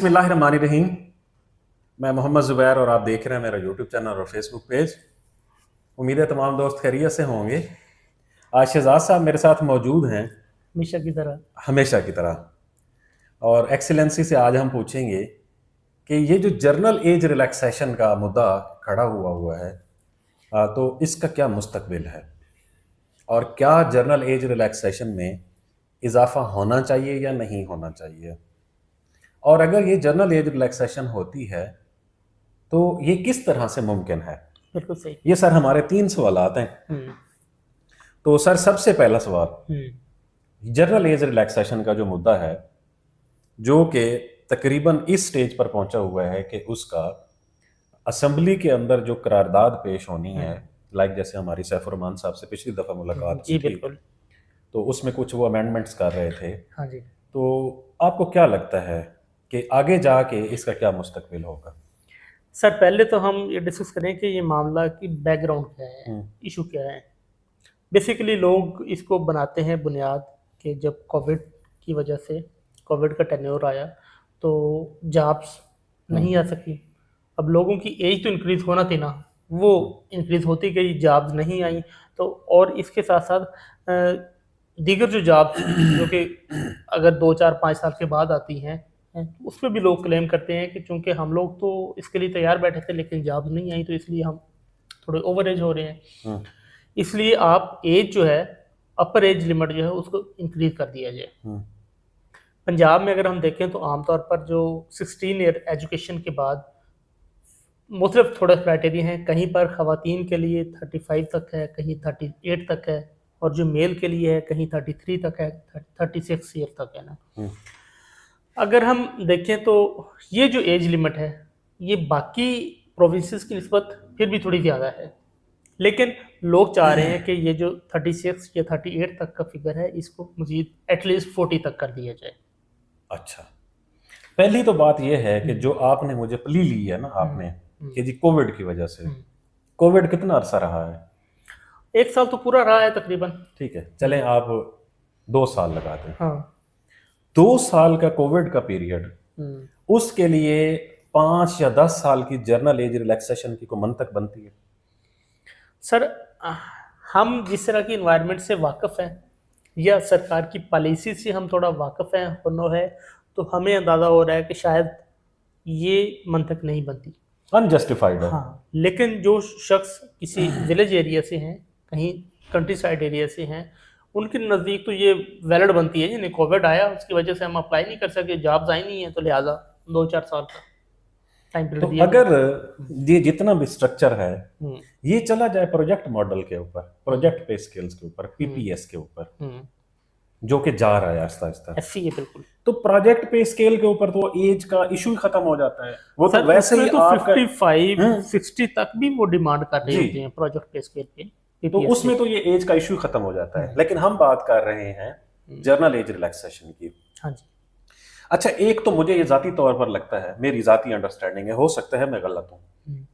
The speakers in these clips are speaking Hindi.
बिस्मिल्लाहिर्रहमानिर्रहीम। मैं मोहम्मद ज़ुबैर और आप देख रहे हैं मेरा यूट्यूब चैनल और फेसबुक पेज। उम्मीद है तमाम दोस्त खैरियत से होंगे। आज शहजाद साहब मेरे साथ मौजूद हैं हमेशा की तरह। हमेशा की तरह, और एक्सीलेंसी से आज हम पूछेंगे कि ये जो जर्नल एज रिलैक्सेशन का मुद्दा खड़ा हुआ है, तो इसका क्या मुस्तकबिल है और क्या जर्नल एज रिलैक्सेशन में इजाफा होना चाहिए या नहीं होना चाहिए, और अगर ये जर्नल एज रिलैक्सेशन होती है तो ये किस तरह से मुमकिन है। बिल्कुल सही। ये सर हमारे 3 सवालात हैं। हम्म। तो सर सबसे पहला सवाल, हम्म। जर्नल एज रिलैक्सेशन का जो मुद्दा है, जो कि तकरीबन इस स्टेज पर पहुंचा हुआ है कि उसका असेंबली के अंदर जो करारदाद पेश होनी है, लाइक जैसे हमारी सैफुर रहमान साहब से पिछली दफ़ा मुलाकात जी हुई थी, बिल्कुल। तो उसमें कुछ वो अमेंडमेंट्स कर रहे थे। हाँ जी। तो आपको क्या लगता है कि आगे जाके इसका क्या मुस्तकबिल होगा? सर पहले तो हम ये डिस्कस करें कि ये मामला की बैकग्राउंड क्या है, हम्म। इशू क्या है। बेसिकली लोग इसको बनाते हैं बुनियाद कि जब कोविड की वजह से कोविड का टेन्योर आया तो जॉब्स नहीं आ सकी। अब लोगों की एज तो इंक्रीज़ होना थी ना, वो इंक्रीज़ होती गई, जॉब्स नहीं आई। तो और इसके साथ साथ दीगर जो जॉब्स जो कि अगर 2 4 5 साल के बाद आती हैं उसमें भी लोग क्लेम करते हैं कि चूंकि हम लोग तो इसके लिए तैयार बैठे थे लेकिन जॉब्स नहीं आई, तो इसलिए हम थोड़े ओवर एज हो रहे हैं। हम्म। इसलिए आप एज जो है, अपर एज लिमिट जो है उसको इंक्रीज कर दिया जाए। हम्म। पंजाब में अगर हम देखें तो आमतौर पर जो 16 ईयर एजुकेशन के बाद मुख्तलिफ थोड़े क्राइटेरिया हैं। कहीं पर ख़वातीन के लिए 35 तक है, कहीं 38 तक है, और जो मेल के लिए है कहीं 33 तक है, 36 ईयर तक है ना। अगर हम देखें तो ये जो एज लिमिट है ये बाकी प्रोविंसेस की निस्बत फिर भी थोड़ी ज़्यादा है, लेकिन लोग चाह रहे हैं कि ये जो 36 या 38 तक का फिगर है इसको मजीद एटलीस्ट 40 तक कर दिया जाए। अच्छा, पहली तो बात यह है कि जो आपने मुझे प्ली ली है ना आपने, कि जी कोविड की वजह से, कोविड कितना अरसा रहा है? 1 साल तो पूरा रहा है तकरीबन। ठीक है, चलें आप 2 साल लगाते हैं। हाँ। 2 साल का कोविड का पीरियड, हम्म। उसके लिए 5 या 10 साल की जर्नल एज रिलैक्सेशन की कोई मंतक बनती है? सर हम जिस तरह की इन्वायरमेंट से वाकिफ़ हैं या सरकार की पॉलिसी से हम थोड़ा वाकिफ़ हैं हुनर है, तो हमें अंदाज़ा हो रहा है कि शायद ये मंतक नहीं बनती। अनजस्टिफाइड है। हाँ, लेकिन जो शख्स किसी विलेज एरिया से हैं, कहीं कंट्री साइड एरिया से हैं, उनके नज़दीक तो ये वैलिड बनती है। जिन्हें कोविड आया उसकी वजह से हम अप्लाई नहीं कर सके, जॉब्स आई नहीं है, तो लिहाजा 2 4 साल का टाइम तो पीरियड दिया अगर गया। ये जितना भी स्ट्रक्चर है, हम्म। ये चला जाए प्रोजेक्ट मॉडल के ऊपर, प्रोजेक्ट पे स्किल्स के ऊपर, पीपीएस के ऊपर, हम्म। जो कि जा रहा है आहिस्ता आहिस्ता, ऐसी है बिल्कुल। तो प्रोजेक्ट पे स्केल के ऊपर तो एज का इशू ही खत्म हो जाता है। वो तो सर वैसे उसमें ही तो आपका 55 60 तक भी वो डिमांड कर रहे जी, होते हैं प्रोजेक्ट पे स्केल पे, तो पीपीएस उसमें तो ये एज का इशू खत्म हो जाता है। पे। लेकिन हम बात कर रहे हैं जर्नल एज रिलैक्सेशन की। हाँ जी। अच्छा, एक तो मुझे ये जाती तौर पर लगता है, मेरी जाती अंडरस्टैंडिंग है, हो सकता है मैं गलत हूँ, हम्म।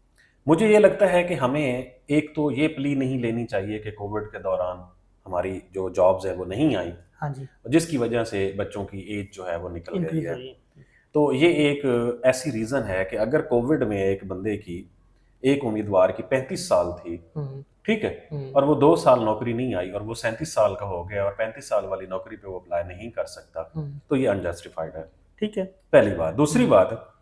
मुझे ये लगता है कि हमें एक तो ये प्ली नहीं लेनी चाहिए कि कोविड के दौरान हमारी जो जॉब्स है वो नहीं आई, हाँ जी। जिसकी वजह से बच्चों की एज जो है वो निकल गई इंक्रीज है। हो रही है। तो ये एक ऐसी रीज़न है कि अगर कोविड में एक बंदे की, एक उम्मीदवार की 35 साल थी, हम्म। ठीक है, हम्म। और वो 2 साल नौकरी नहीं आई और वो 37 साल का हो गया और 35 साल वाली नौकरी पे वो अप्लाई नहीं कर सकता, तो ये अनजस्टिफाइड है। ठीक है। पहली बात। दूसरी बात,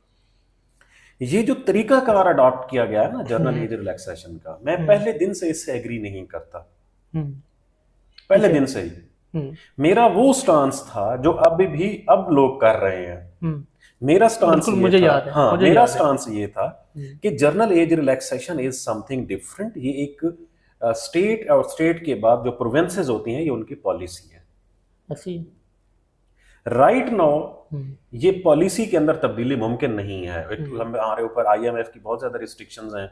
ये जो तरीकाकार अडॉप्ट किया गया है ना जर्नल एज रिलैक्सेशन का, मैं पहले दिन से इससे एग्री नहीं करता। हम्म। पहले ठीक है। दिन से ही मेरा वो स्टांस था जो अभी भी अब लोग कर रहे हैं। मेरा स्टांस बिल्कुल ये मुझे था, याद है, हाँ, मुझे मेरा याद है। स्टांस ये था कि journal age relaxation is something different. ये एक स्टेट और स्टेट के बाद जो प्रोविंसेस होती हैं, ये उनकी पॉलिसी है। ऐसी। राइट नाउ ये पॉलिसी के अंदर तब्दीली मुमकिन नहीं है। हमारे ऊपर आईएमएफ की बहुत ज्यादा रिस्ट्रिक्शंस हैं।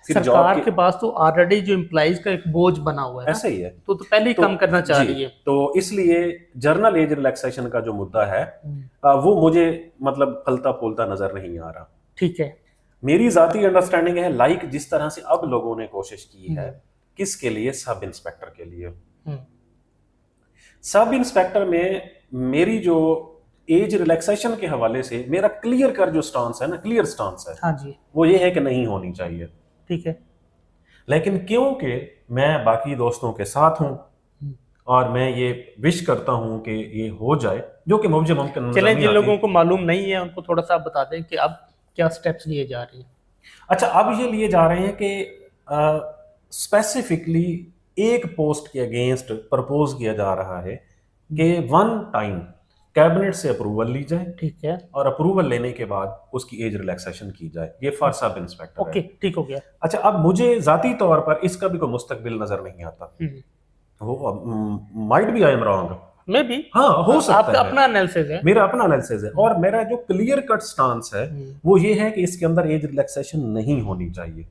फिर जॉब सरकार के पास तो ऑलरेडी जो एम्प्लॉइज का एक बोझ बना हुआ है ना, ऐसे ही है, तो पहले ही तो कम करना चाह जी, रही है। तो इसलिए जर्नल एज रिलैक्सेशन का जो मुद्दा है, वो मुझे मतलब फलता फूलता नजर नहीं आ रहा। ठीक है। मेरी जाती अंडरस्टैंडिंग है, लाइक जिस तरह से अब लोगों ने कोशिश की है, किसके लिए? सब इंस्पेक्टर के लिए। सब इंस्पेक्टर में मेरी जो एज रिलैक्सेशन के हवाले से मेरा क्लियर कर जो स्टांस है ना, क्लियर स्टांस है, हाँ जी, वो ये है कि नहीं होनी चाहिए। ठीक है। लेकिन क्योंकि मैं बाकी दोस्तों के साथ हूं और मैं ये विश करता हूं कि ये हो जाए, जो कि मुझे मुमकिन नजर चलें, नहीं जिन आती। लोगों को मालूम नहीं है उनको थोड़ा सा आप बता दें कि अब क्या स्टेप्स लिए जा रहे हैं। अच्छा, अब ये लिए जा रहे हैं कि स्पेसिफिकली एक पोस्ट के अगेंस्ट प्रपोज किया जा रहा है कि वन टाइम कैबिनेट से अप्रूवल ली जाए ठीक है, और अप्रूवल लेने के बाद उसकी एज रिलैक्सेशन की जाए। ये फॉर सब इंस्पेक्टर ओके, है। ठीक हो गया। अच्छा, अब मुझे जाती तौर पर इसका भी कोई मुस्तकबिल नजर नहीं आता। वो might be I am wrong, मैं भी, हाँ हो सकता आपका है, अपना एनालिसिस है। मेरा अपना एनालिसिस है और मेरा जो क्लियर कट स्टांस है वो ये है कि इसके अंदर एज रिलैक्सेशन नहीं होनी चाहिए।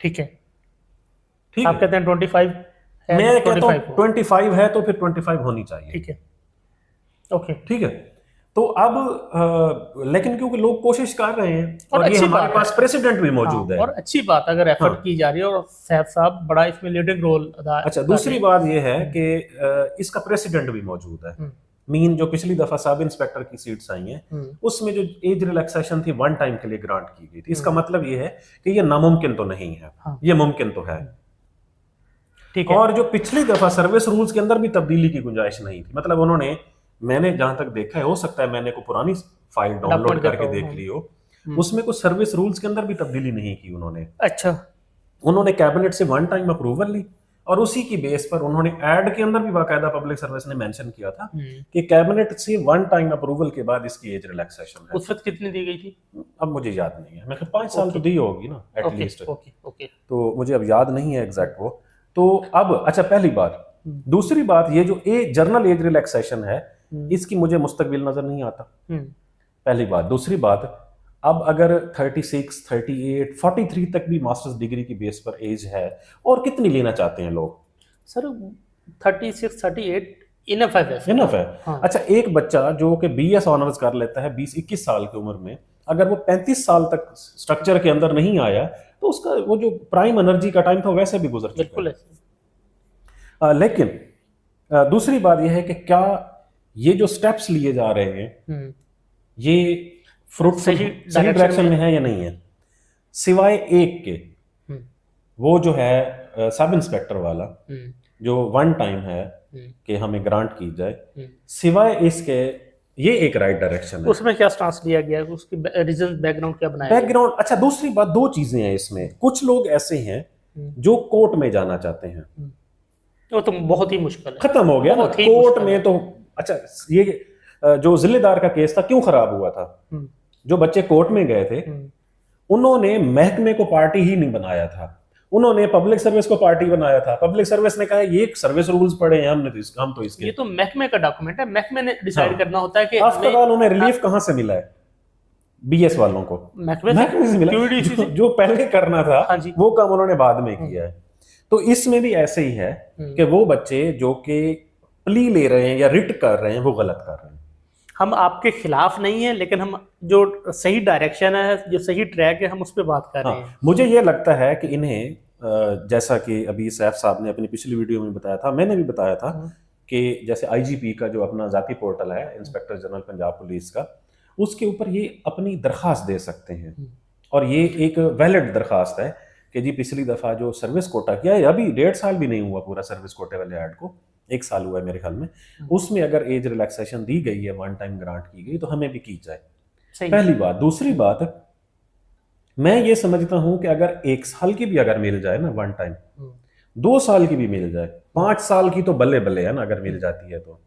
ठीक है, ठीक आप है, कहते हैं 25 है, मैं कहता 25 हूँ हो। 25 है तो फिर 25 होनी चाहिए। ठीक है, ओके। ठीक है, तो अब लेकिन क्योंकि लोग कोशिश कर रहे हैं और और ये अच्छी हमारे बात पास है। प्रेसिडेंट भी हाँ, मौजूद है। और अच्छी बात अगर एफर्ट हाँ। की जा रही है और सैफ साहब बड़ा इसमें लीडिंग रोल अदा अच्छा, कर दूसरी रहे हैं। बात यह है कि इसका प्रेसिडेंट भी मौजूद है। मीन जो पिछली दफा सब इंस्पेक्टर की सीट्स आई हैं उसमें जो एज रिलैक्सेशन थी वन टाइम के लिए ग्रांट की गई थी। इसका मतलब ये है कि ये नामुमकिन तो नहीं है, हाँ। ये मुमकिन तो है। ठीक है, और जो पिछली दफा सर्विस रूल्स के अंदर भी तब्दीली की गुंजाइश नहीं थी। मतलब उन्होंने, मैंने जहां तक देखा है, हो सकता है मैंने को पुरानी फाइल डाउनलोड डॉक्यूमेंट करके देखा हो, देख ली हो, उसमें कुछ सर्विस रूल्स के अंदर भी तब्दीली नहीं की उन्होंने। अच्छा, उन्होंने कैबिनेट से वन टाइम अप्रूवल ली और उसी की बेस पर उन्होंने एड के अंदर भी बाकायदा पब्लिक सर्विस ने मेंशन किया था कि कैबिनेट से वन टाइम अप्रूवल के बाद इसकी एज रिलैक्सेशन है। उस वक्त कितनी दी गई थी? अब मुझे याद नहीं है, मैं 5 साल तो दी होगी ना एटलीस्ट, ओके, ओके। तो मुझे अब याद नहीं है एग्जैक्ट वो। तो अब अच्छा, पहली बात। दूसरी बात, ये जो जर्नल एज रिलैक्सेशन है इसकी मुझे मुस्तकबिल नजर नहीं आता, पहली बात। दूसरी बात, अब अगर 36, 38, 43 तक भी मास्टर्स डिग्री की बेस पर एज है, और कितनी लेना चाहते हैं लोग? सर 36, 38 इनफ है वैसे। इनफ है। हाँ। अच्छा, एक बच्चा जो कि बीएस ऑनर्स कर लेता है 20-21 साल की उम्र में, अगर वो 35 साल तक स्ट्रक्चर के अंदर नहीं आया तो उसका वो जो प्राइम एनर्जी का टाइम था वैसे भी गुजर चुका है। बिल्कुल ऐसे। लेकिन दूसरी बात यह है कि क्या ये जो स्टेप्स लिए जा रहे हैं ये फ्रूटफुल सही सही डायरेक्शन में है या नहीं है? सिवाय एक के, वो जो है सब इंस्पेक्टर वाला जो वन टाइम है कि हमें ग्रांट की जाए, सिवाय इसके ये एक राइट डायरेक्शन है। उसमें क्या स्टांस लिया गया है, उसकी रीजन बैकग्राउंड क्या बनाया गया? बैकग्राउंड, अच्छा, दूसरी बात, दो चीजें हैं इसमें। कुछ लोग ऐसे हैं जो कोर्ट में जाना चाहते हैं, वो तो बहुत ही मुश्किल है, खत्म हो गया ना बहुत ही कोर्ट मुश्किल में है। तो। अच्छा, ये जो जिलेदार का केस था क्यों खराब हुआ था? जो बच्चे कोर्ट में गए थे उन्होंने महकमे को पार्टी ही नहीं बनाया था, उन्होंने पब्लिक सर्विस को पार्टी बनाया था। पब्लिक सर्विस ने कहा ये सर्विस रूल्स पढ़े हैं हमने, तो हम तो इसके। ये तो महकमे का डॉक्यूमेंट है, महकमे ने डिसाइड हाँ। करना होता है कि आफ्टर ऑल उन्हें रिलीफ कहाँ से मिला है? बीएस वालों को महकमे से मिला। जो पहले करना था हाँ जी। वो काम उन्होंने बाद में किया है। तो इसमें भी ऐसे ही है कि वो बच्चे जो कि प्ली ले रहे हैं या रिट कर रहे हैं वो गलत कर रहे हैं। हम आपके खिलाफ नहीं है, लेकिन हम जो सही डायरेक्शन है, जो सही ट्रैक है, हम उस पर बात कर रहे हैं। हाँ, मुझे ये लगता है कि इन्हें जैसा कि अभी सैफ साहब ने अपनी पिछली वीडियो में बताया था, मैंने भी बताया था कि जैसे आईजीपी का जो अपना जाती पोर्टल है, इंस्पेक्टर जनरल पंजाब पुलिस का, उसके ऊपर ये अपनी दरखास्त दे सकते हैं। और ये एक वैलिड दरखास्त है कि जी पिछली दफा जो सर्विस कोटा किया है, अभी 1.5 साल भी नहीं हुआ पूरा सर्विस कोटे वाले ऐड को, 1 साल हुआ है मेरे ख्याल में, उसमें अगर एज रिलैक्सेशन दी गई है, वन टाइम ग्रांट की गई, तो हमें भी की जाए। पहली बात। दूसरी बात, मैं ये समझता हूं कि अगर 1 साल की भी अगर मिल जाए ना वन टाइम, 2 साल की भी मिल जाए, 5 साल की तो बल्ले बल्ले है ना अगर मिल जाती है तो।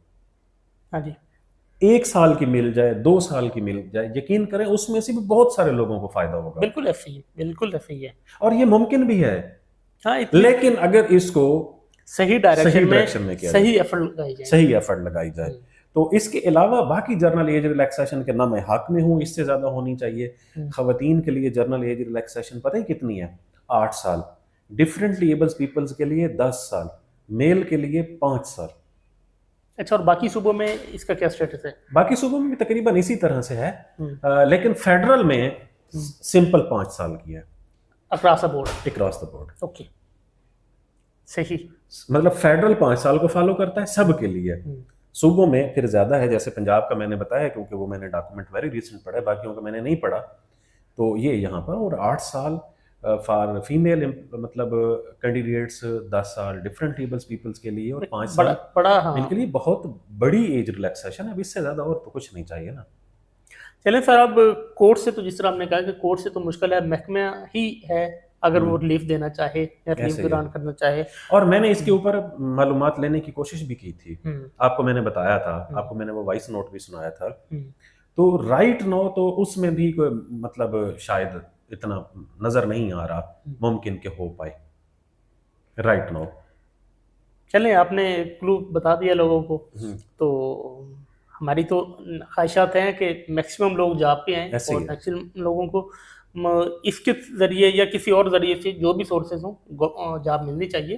हाँ जी। 1 साल की मिल जाए, 2 साल की मिल जाए, यकीन करें उसमें से भी बहुत सारे लोगों को फायदा होगा। बिल्कुल ऐसे ही, बिल्कुल ऐसे ही है। और ये मुमकिन भी है। हाँ, लेकिन अगर इसको सही डायरेक्शन में सही एफर्ट लगाई जाए, सही एफर्ट लगाई जाए, तो इसके अलावा बाकी जर्नल एज रिलैक्सेशन के ना मैं हक में हूं, इससे ज्यादा होनी चाहिए। खवातीन के लिए जर्नल एज रिलैक्सेशन पता है कितनी है? 8 साल। डिफरेंटली एबल्ड पीपल्स के लिए 10 साल, मेल के लिए 5 साल। अच्छा, और बाकी सूबों में इसका क्या स्टेटस है? बाकी सूबों में भी तकरीबन इसी तरह से है, लेकिन फेडरल में सिंपल 5 साल की है across the board. Across the board. Okay, सही। मतलब फेडरल 5 साल को फॉलो करता है सब के लिए, सूबों में फिर ज़्यादा है, जैसे पंजाब का मैंने बताया क्योंकि वो मैंने डॉक्यूमेंट वेरी रिसेंट पढ़ा है, बाकियों का मैंने नहीं पढ़ा। तो ये यहाँ पर, और 8 साल फॉर फीमेल मतलब कैंडिडेट्स, 10 साल डिफरेंट एबल्स पीपल्स के लिए, और 5 बड़ा साल बड़ा मेल के हाँ। लिए बहुत बड़ी एज रिलैक्सेशन है। अब इससे ज़्यादा और तो कुछ नहीं चाहिए ना। चलें सर, अब कोर्ट से तो जिस तरह आपने कहा कि कोर्ट से तो मुश्किल है, महकमा ही है अगर वो रिलीफ देना चाहे या रिलीफ ऐसे ही है। ग्रांट करना चाहे। और मैंने इसके ऊपर मालूमात लेने की कोशिश भी की थी। हम्म, आपको मैंने बताया था, आपको मैंने वो वॉइस नोट भी सुनाया था। हम्म, तो राइट नो तो उसमें भी कोई मतलब शायद इतना नज़र नहीं आ रहा मुमकिन के हो पाए राइट नो। चलें, आपने क्लू बता दिया लोगों को, तो हमारी तो ख्वाहिशात हैं कि मैक्सिमम लोग जॉब पे हैं ऐसे ही और है। मैक्सिमम लोगों को इसके ज़रिए या किसी और ज़रिए से, जो भी सोर्सेज हों, जॉब मिलनी चाहिए।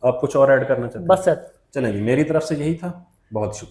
आप कुछ और ऐड करना चाहते हैं? बस सर। चलें जी, मेरी तरफ से यही था। बहुत शुक्रिया।